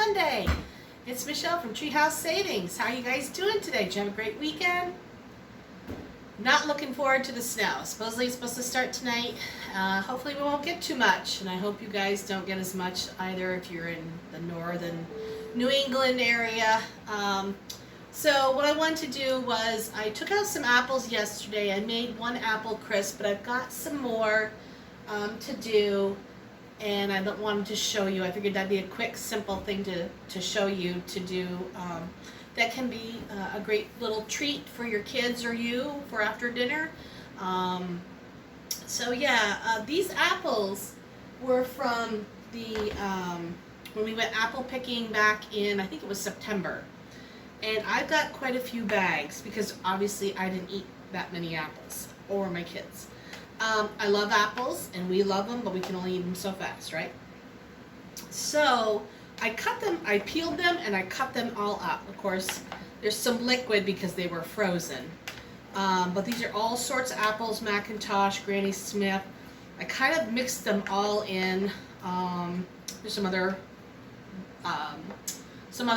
Monday. It's Michelle from Treehouse Savings. How are you guys doing today? Did you have a great weekend? Not looking forward to the snow. Supposedly it's supposed to start tonight. Hopefully we won't get too much, and I hope you guys don't get as much either if you're in the northern New England area. So what I wanted to do was I took out some apples yesterday. I made one apple crisp, but I've got some more to do, and I wanted to show you. I figured that'd be a quick, simple thing to show you to do. That can be a great little treat for your kids or you for after dinner. So yeah, these apples were from the when we went apple picking back in, I think it was September. And I've got quite a few bags because obviously I didn't eat that many apples, or my kids. I love apples and we love them, but we can only eat them so fast, right? So I cut them, I peeled them, and I cut them all up. Of course, there's some liquid because they were frozen. But these are all sorts of apples, McIntosh, Granny Smith. I kind of mixed them all in. There's some other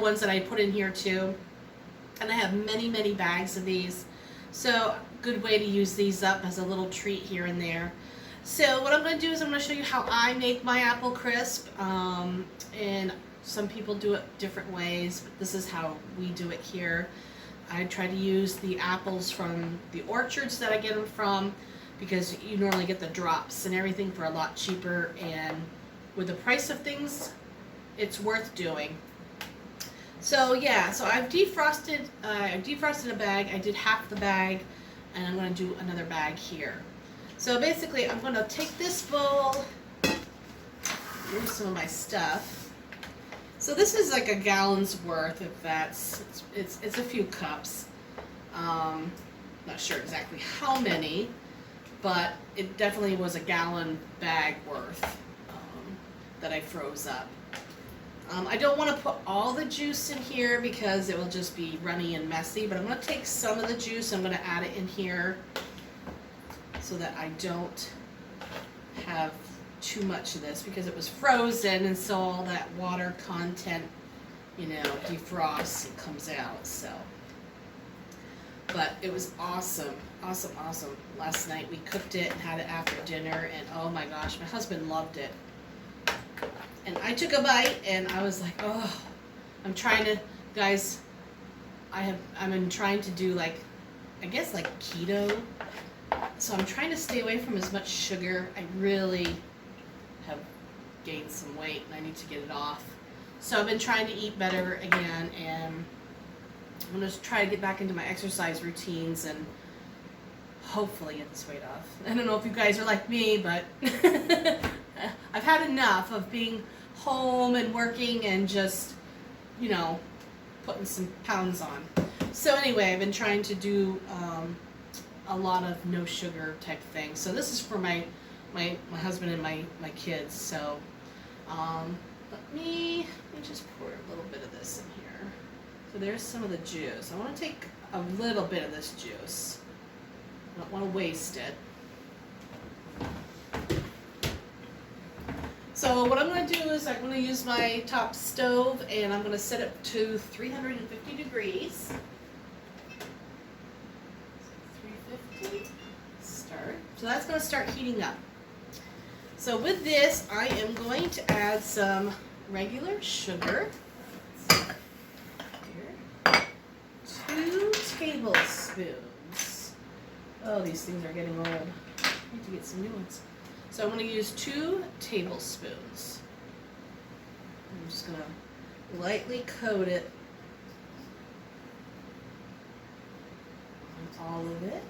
ones that I put in here too. And I have many, many bags of these. So good way to use these up as a little treat here and there. So what I'm going to do is I'm going to show you how I make my apple crisp. And some people do it different ways, but this is how we do it here. I try to use the apples from the orchards that I get them from, because you normally get the drops and everything for a lot cheaper, and with the price of things, it's worth doing. So yeah, so I've defrosted a bag. I did half the bag, and I'm going to do another bag here. So basically, I'm going to take this bowl. Here's some of my stuff. So this is like a gallon's worth, if that's, it's a few cups. Not sure exactly how many, but it definitely was a gallon bag worth that I froze up. I don't want to put all the juice in here because it will just be runny and messy, but I'm going to take some of the juice, I'm going to add it in here so that I don't have too much of this, because it was frozen, and so all that water content, you know, defrosts and comes out. So, but it was awesome. Last night we cooked it and had it after dinner, and oh my gosh, my husband loved it. And I took a bite and I was like, oh, I'm trying to, guys, I'm trying to do like, I guess like keto. So I'm trying to stay away from as much sugar. I really have gained some weight and I need to get it off. So I've been trying to eat better again, and I'm going to try to get back into my exercise routines and hopefully get this weight off. I don't know if you guys are like me, but I've had enough of being home and working and just, you know, putting some pounds on. So anyway, I've been trying to do a lot of no sugar type things. So this is for my husband and my kids. So let me just pour a little bit of this in here. So there's some of the juice. I want to take a little bit of this juice. I don't want to waste it. So what I'm going to do is I'm going to use my top stove, and I'm going to set it to 350 degrees. 350, start. So that's going to start heating up. So with this, I am going to add some regular sugar. Here. 2 tablespoons. Oh, these things are getting old. I need to get some new ones. So I'm going to use 2 tablespoons. I'm just going to lightly coat it on all of it.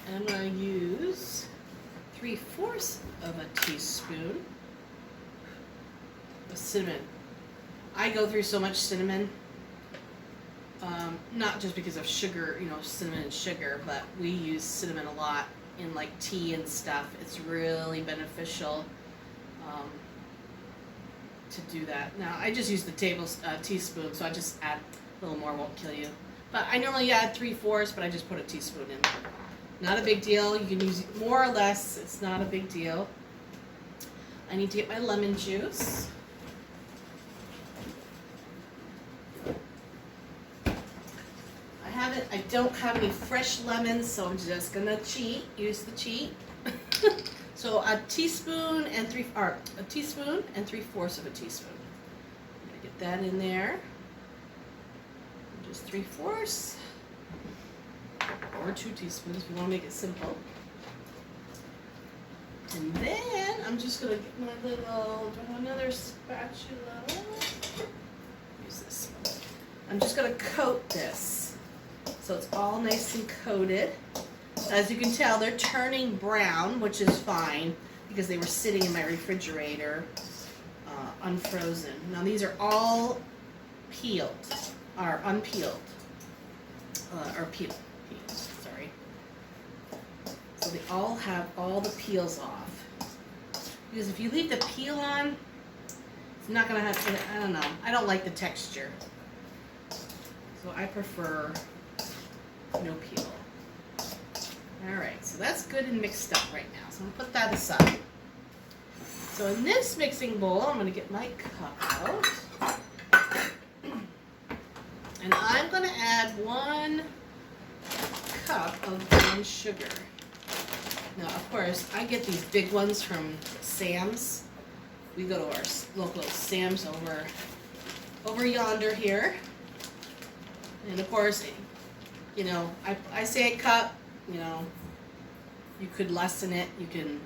And I'm going to use 3/4 of a teaspoon of cinnamon. I go through so much cinnamon. Not just because of sugar, you know, cinnamon and sugar, but we use cinnamon a lot in like tea and stuff. It's really beneficial to do that. Now I just use the teaspoon, so I just add a little more, won't kill you. But I normally add 3/4, but I just put a teaspoon in. Not a big deal. You can use more or less. It's not a big deal. I need to get my lemon juice. I don't have any fresh lemons, so I'm just gonna use the cheat. So a teaspoon and 3/4 of a teaspoon. I'm gonna get that in there. Just 3/4, or 2 teaspoons if you want to make it simple. And then I'm just gonna get my little, do I have another spatula? Use this one. I'm just gonna coat this. So it's all nice and coated. As you can tell, they're turning brown, which is fine because they were sitting in my refrigerator, unfrozen. Now these are all peeled, or unpeeled, or peeled, sorry. So they all have all the peels off. Because if you leave the peel on, it's not gonna have, I don't know, I don't like the texture. So I prefer no peel. Alright, so that's good and mixed up right now. So I'm going to put that aside. So in this mixing bowl, I'm going to get my cup out. And I'm going to add 1 cup of brown sugar. Now, of course, I get these big ones from Sam's. We go to our local Sam's over yonder here. And of course, you know, I say a cup, you know, you could lessen it, you can,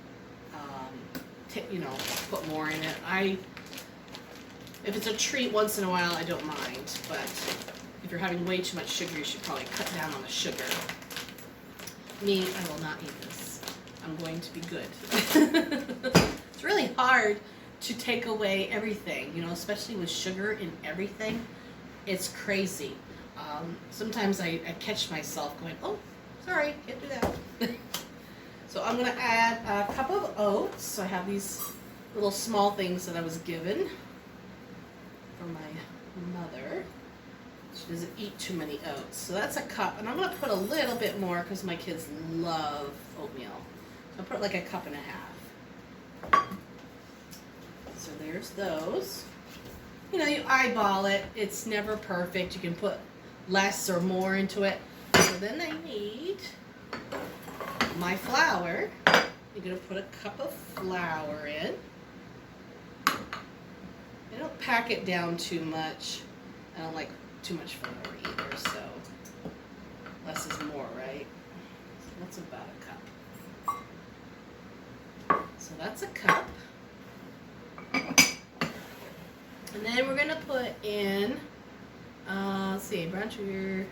you know, put more in it. If it's a treat once in a while, I don't mind, but if you're having way too much sugar, you should probably cut down on the sugar. Me, I will not eat this. I'm going to be good. It's really hard to take away everything, you know, especially with sugar in everything. It's crazy. Sometimes I catch myself going, oh, sorry, can't do that. So I'm going to add a cup of oats. So I have these little small things that I was given from my mother. She doesn't eat too many oats. So that's a cup. And I'm going to put a little bit more because my kids love oatmeal. So I'll put like a cup and a half. So there's those. You know, you eyeball it. It's never perfect. You can put less or more into it. So then I need my flour. You're going to put a cup of flour in. I don't pack it down too much. I don't like too much flour either, so less is more, right? So that's about a cup. So that's a cup. And then we're going to put in, let's see, brown sugar,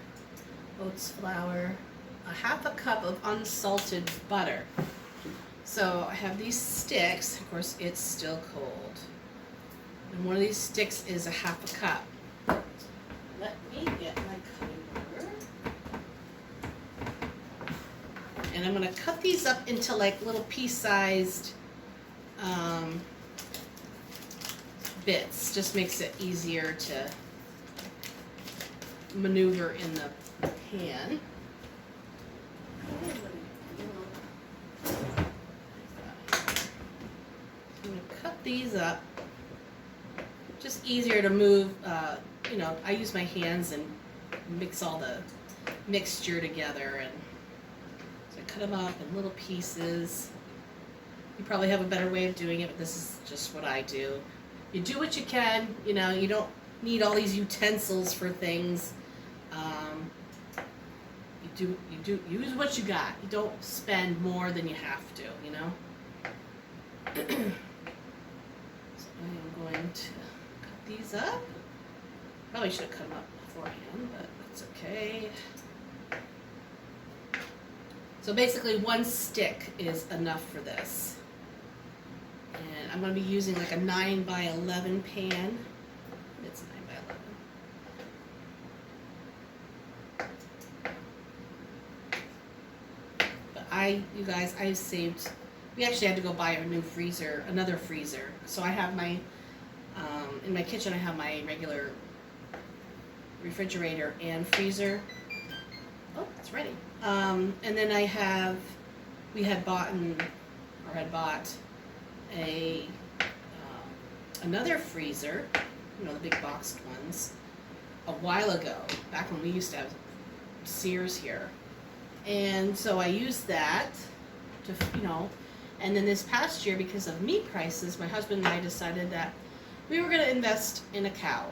oats, flour, a half a cup of unsalted butter. So I have these sticks. Of course, it's still cold. And one of these sticks is a half a cup. Let me get my cutting board. And I'm going to cut these up into like little pea-sized bits. Just makes it easier to maneuver in the pan. I'm going to cut these up. Just easier to move, you know, I use my hands and mix all the mixture together, and so I cut them up in little pieces. You probably have a better way of doing it, but this is just what I do. You do what you can, you know, you don't need all these utensils for things. You use what you got. You don't spend more than you have to, you know. So I am going to cut these up. Probably should have cut them up beforehand, but that's okay. So basically 1 stick is enough for this. And I'm going to be using like a 9x11 pan. It's 9x11. But you guys, I saved, we actually had to go buy a new freezer, another freezer. So I have my, in my kitchen I have my regular refrigerator and freezer. Oh, it's ready. And then we had bought a another freezer, you know, the big boxed ones, a while ago, back when we used to have Sears here. And so I used that to, you know, and then this past year, because of meat prices, my husband and I decided that we were going to invest in a cow.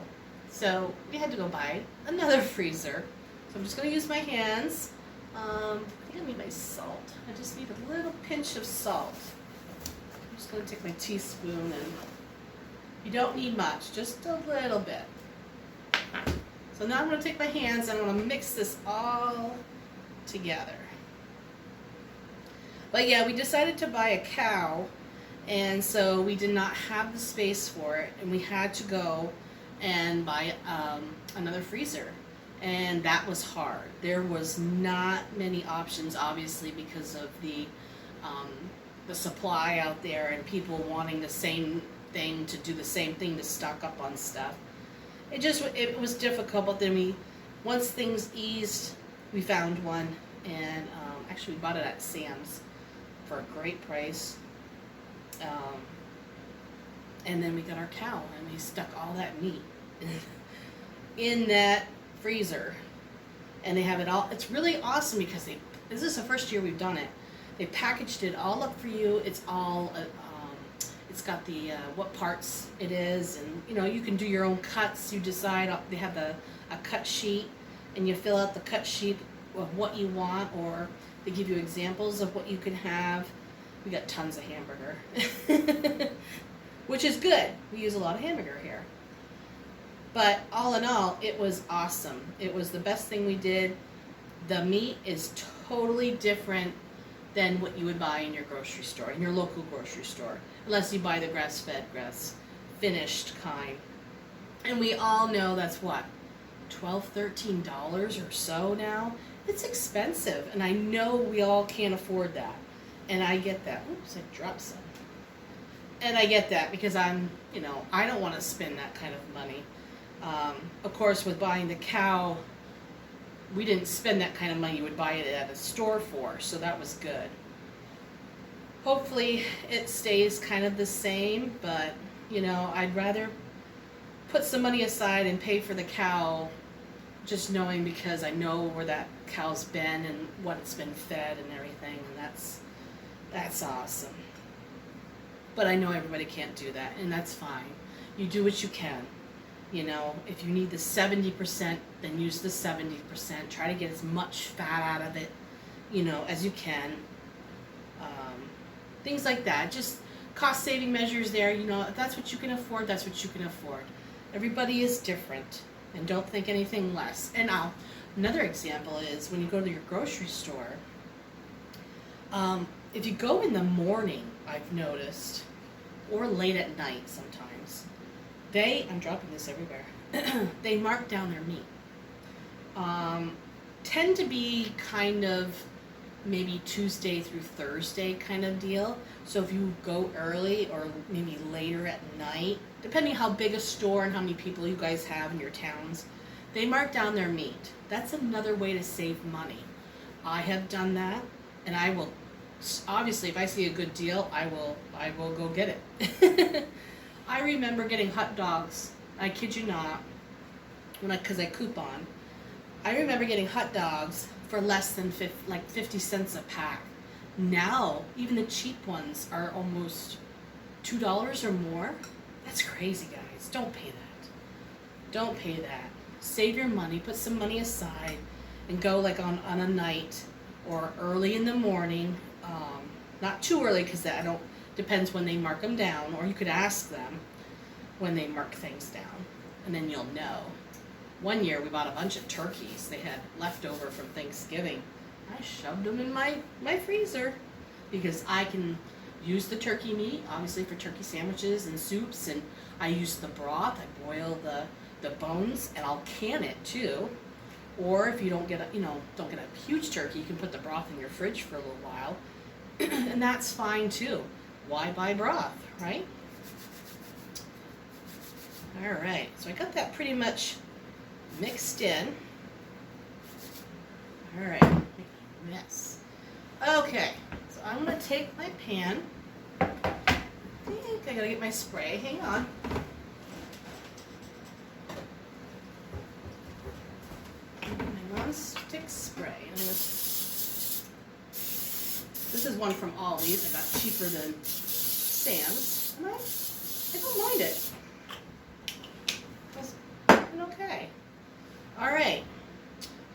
So we had to go buy another freezer. So I'm just going to use my hands. I think I need my salt. I just need a little pinch of salt. I'm just going to take my teaspoon, and you don't need much, just a little bit. So now I'm going to take my hands and I'm going to mix this all together. But yeah, we decided to buy a cow, and so we did not have the space for it, and we had to go and buy another freezer. And that was hard. There was not many options, obviously, because of the supply out there and people wanting the same thing to do the same thing to stock up on stuff. It was difficult, but then once things eased, we found one, and actually we bought it at Sam's for a great price. And then we got our cow, and we stuck all that meat in that freezer, and they have it all. It's really awesome because this is the first year we've done it. They packaged it all up for you. It's all it's got the what parts it is, and you know, you can do your own cuts. You decide. They have a cut sheet, and you fill out the cut sheet of what you want, or they give you examples of what you can have. We got tons of hamburger, which is good. We use a lot of hamburger here. But all in all, it was awesome. It was the best thing we did. The meat is totally different than what you would buy in your grocery store, in your local grocery store, unless you buy the grass-fed, grass-finished kind. And we all know that's what, $12, $13 or so now. It's expensive, and I know we all can't afford that. And I get that. Oops, I dropped some. And I get that because I don't want to spend that kind of money. Of course, with buying the cow, we didn't spend that kind of money you would buy it at a store for, so that was good. Hopefully it stays kind of the same, but you know, I'd rather put some money aside and pay for the cow, just knowing, because I know where that cow's been and what it's been fed and everything, and that's awesome. But I know everybody can't do that, and that's fine. You do what you can. You know, if you need the 70%, then use the 70%. Try to get as much fat out of it, you know, as you can. Things like that. Just cost-saving measures there. You know, if that's what you can afford, that's what you can afford. Everybody is different, and don't think anything less. And another example is when you go to your grocery store, if you go in the morning, I've noticed, or late at night sometimes, I'm dropping this everywhere, they mark down their meat. Tend to be kind of maybe Tuesday through Thursday kind of deal. So if you go early or maybe later at night, depending how big a store and how many people you guys have in your towns, they mark down their meat. That's another way to save money. I have done that, and I will, obviously, if I see a good deal, I will go get it. I remember getting hot dogs, I kid you not, because I coupon. I remember getting hot dogs for less than 50 cents a pack. Now, even the cheap ones are almost $2 or more. That's crazy, guys. Don't pay that. Don't pay that. Save your money, put some money aside, and go like on a night or early in the morning. Not too early, because depends when they mark them down, or you could ask them when they mark things down, and then you'll know. One year we bought a bunch of turkeys they had left over from Thanksgiving. I shoved them in my freezer because I can use the turkey meat, obviously, for turkey sandwiches and soups, and I use the broth. I boil the bones, and I'll can it too. Or if you don't get a huge turkey, you can put the broth in your fridge for a little while, and that's fine too. Why buy broth, right? All right, so I got that pretty much mixed in. All right, mess. Okay, so I'm gonna take my pan. I think I gotta get my spray. Hang on. My non-stick spray. This is one from Aldi's. I got cheaper than Sam's. And I don't mind it. It's been okay. Alright.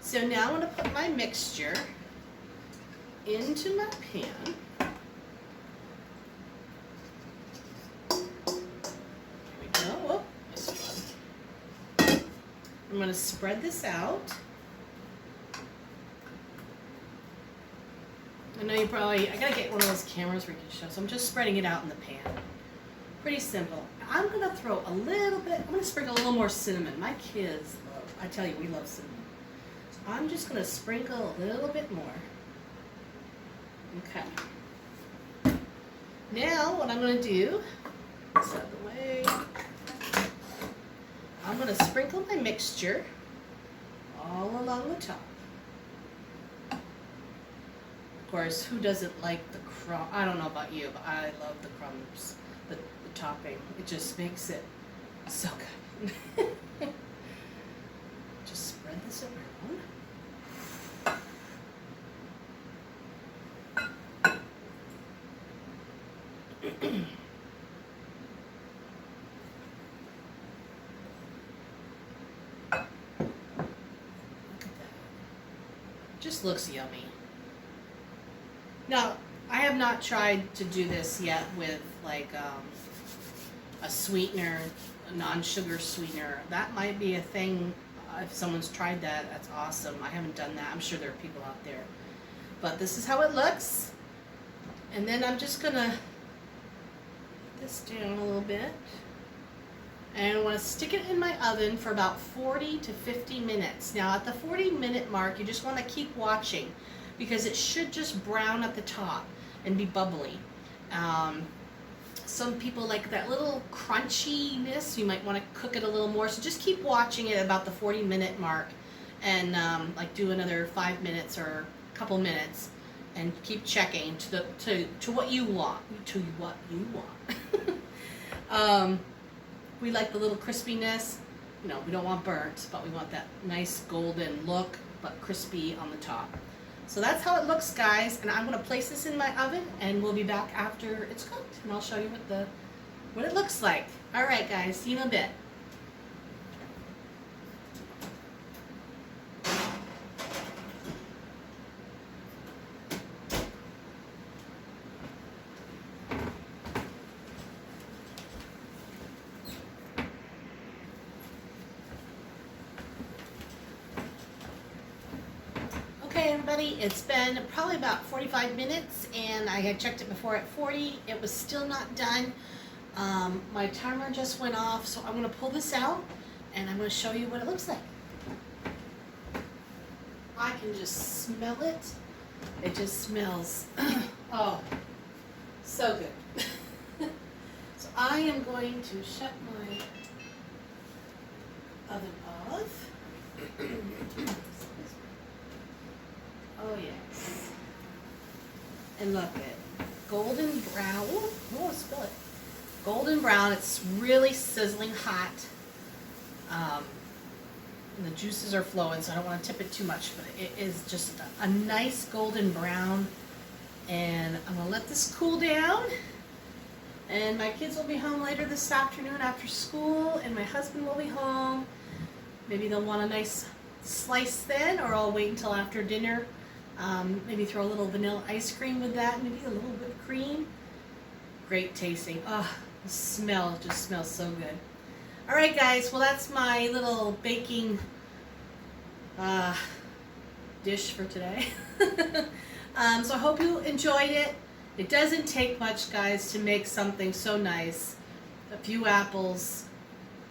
So now I'm going to put my mixture into my pan. Oh, I'm going to spread this out. I know you probably, I got to get one of those cameras where you can show, so I'm just spreading it out in the pan. Pretty simple. I'm going to throw a little bit, I'm going to sprinkle a little more cinnamon. My kids love, I tell you, we love cinnamon. So I'm just going to sprinkle a little bit more. Okay. Now what I'm going to do, this out of the way. I'm going to sprinkle my mixture all along the top. Of course, who doesn't like the crumb? I don't know about you, but I love the crumbs, the topping. It just makes it so good. Just spread this around. Just looks yummy. Now, I have not tried to do this yet with like a sweetener, a non-sugar sweetener. That might be a thing. If someone's tried that, that's awesome. I haven't done that. I'm sure there are people out there. But this is how it looks. And then I'm just gonna put this down a little bit. And I want to stick it in my oven for about 40 to 50 minutes. Now at the 40-minute mark, you just want to keep watching because it should just brown at the top and be bubbly. Some people like that little crunchiness. You might want to cook it a little more. So just keep watching it about the 40-minute mark and like do another 5 minutes or a couple minutes and keep checking to what you want. To what you want. We like the little crispiness. You know, we don't want burnt, but we want that nice golden look, but crispy on the top. So that's how it looks, guys. And I'm going to place this in my oven, and we'll be back after it's cooked, and I'll show you what it looks like. All right, guys. See you in a bit. Okay, everybody, it's been probably about 45 minutes, and I had checked it before at 40. It was still not done. My timer just went off, so I'm going to pull this out, and I'm going to show you what it looks like. I can just smell it. It just smells, oh, so good. So I am going to shut my oven off. Oh yes. And look at golden brown. Oh, spill it. Golden brown. It's really sizzling hot. And the juices are flowing, so I don't want to tip it too much, but it is just a nice golden brown. And I'm going to let this cool down. And my kids will be home later this afternoon after school, and my husband will be home. Maybe they'll want a nice slice then, or I'll wait until after dinner. Maybe throw a little vanilla ice cream with that, maybe a little whipped cream. Great tasting. Oh, the smell just smells so good. All right, guys. Well, that's my little baking dish for today. So I hope you enjoyed it. It doesn't take much, guys, to make something so nice. A few apples,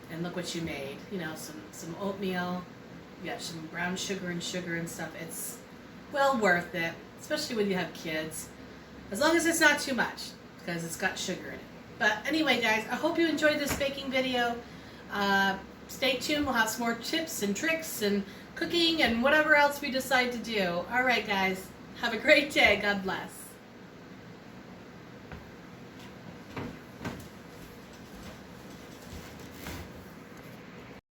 and look what you made. You know, some oatmeal. You got some brown sugar and stuff. It's well worth it, especially when you have kids. As long as it's not too much, because it's got sugar in it. But anyway, guys, I hope you enjoyed this baking video. Stay tuned. We'll have some more tips and tricks and cooking and whatever else we decide to do. All right, guys. Have a great day. God bless.